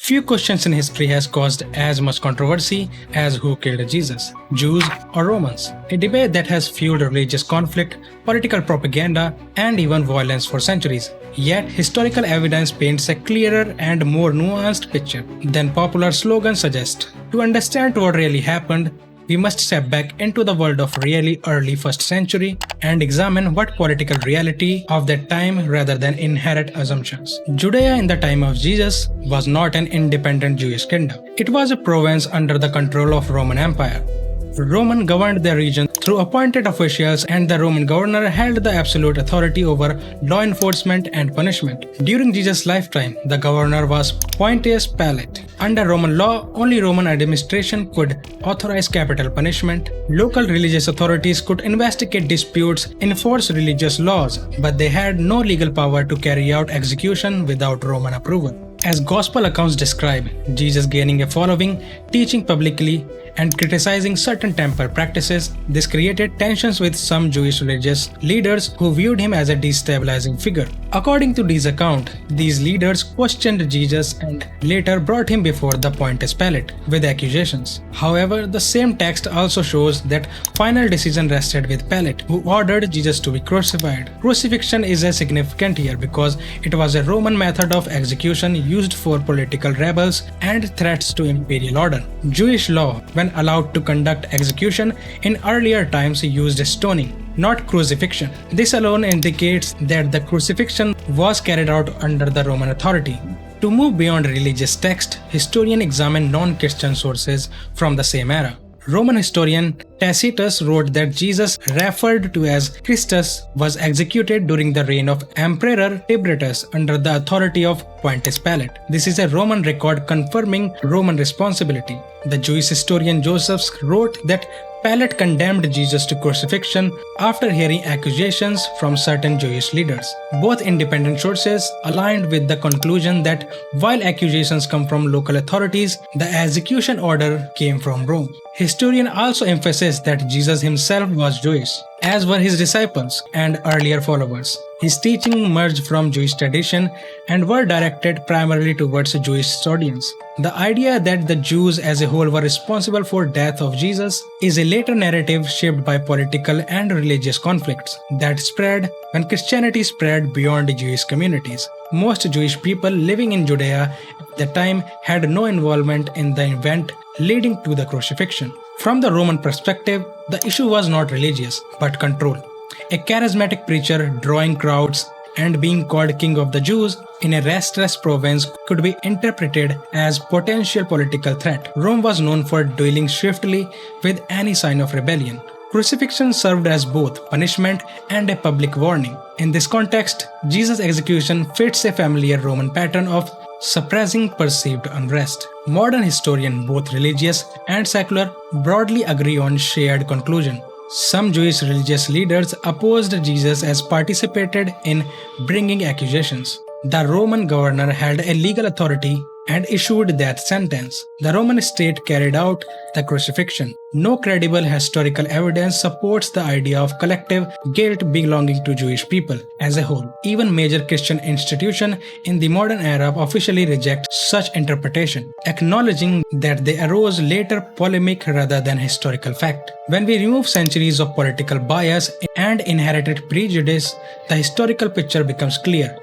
Few questions in history has caused as much controversy as who killed Jesus, Jews or Romans. A debate that has fueled religious conflict, political propaganda, and even violence for centuries. Yet, historical evidence paints a clearer and more nuanced picture than popular slogans suggest. To understand what really happened, we must step back into the world of really early 1st century and examine what political reality of that time rather than inherent assumptions. Judea in the time of Jesus was not an independent Jewish kingdom. It was a province under the control of Roman Empire. Roman governed the region through appointed officials, and the Roman governor held the absolute authority over law enforcement and punishment. During Jesus' lifetime, the governor was Pontius Pilate. Under Roman law, only Roman administration could authorize capital punishment. Local religious authorities could investigate disputes, enforce religious laws, but they had no legal power to carry out execution without Roman approval. As Gospel accounts describe, Jesus gaining a following, teaching publicly, and criticizing certain temple practices, this created tensions with some Jewish religious leaders who viewed him as a destabilizing figure. According to this account, these leaders questioned Jesus and later brought him before the Pontius Pilate with accusations. However, the same text also shows that final decision rested with Pilate, who ordered Jesus to be crucified. Crucifixion is significant here because it was a Roman method of execution used for political rebels and threats to imperial order. Jewish law, when allowed to conduct execution in earlier times, used stoning, not crucifixion. This alone indicates that the crucifixion was carried out under the Roman authority. To move beyond religious text, historians examine non-Christian sources from the same era. Roman historian Tacitus wrote that Jesus, referred to as Christus, was executed during the reign of Emperor Tiberius under the authority of Pontius Pilate. This is a Roman record confirming Roman responsibility. The Jewish historian Josephus wrote that Pilate condemned Jesus to crucifixion after hearing accusations from certain Jewish leaders. Both independent sources aligned with the conclusion that while accusations come from local authorities, the execution order came from Rome. Historians also emphasize that Jesus himself was Jewish, as were his disciples and earlier followers. His teaching emerged from Jewish tradition and were directed primarily towards Jewish audience. The idea that the Jews as a whole were responsible for death of Jesus is a later narrative shaped by political and religious conflicts that spread when Christianity spread beyond the Jewish communities. Most Jewish people living in Judea at the time had no involvement in the event leading to the crucifixion. From the Roman perspective, the issue was not religious, but control. A charismatic preacher drawing crowds and being called King of the Jews in a restless province could be interpreted as potential political threat. Rome was known for dealing swiftly with any sign of rebellion. Crucifixion served as both punishment and a public warning. In this context, Jesus' execution fits a familiar Roman pattern of suppressing perceived unrest. Modern historians, both religious and secular, broadly agree on shared conclusion. Some Jewish religious leaders opposed Jesus as participated in bringing accusations. The Roman governor held a legal authority and issued death sentence. The Roman state carried out the crucifixion. No credible historical evidence supports the idea of collective guilt belonging to Jewish people as a whole. Even major Christian institutions in the modern era officially reject such interpretation, acknowledging that they arose later polemic rather than historical fact. When we remove centuries of political bias and inherited prejudice, the historical picture becomes clear.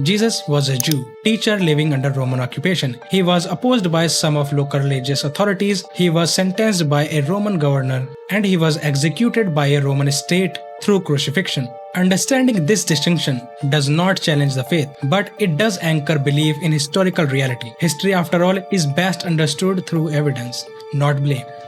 Jesus was a Jew, teacher living under Roman occupation. He was opposed by some of local religious authorities, he was sentenced by a Roman governor, and he was executed by a Roman state through crucifixion. Understanding this distinction does not challenge the faith, but it does anchor belief in historical reality. History, after all, is best understood through evidence, not blame.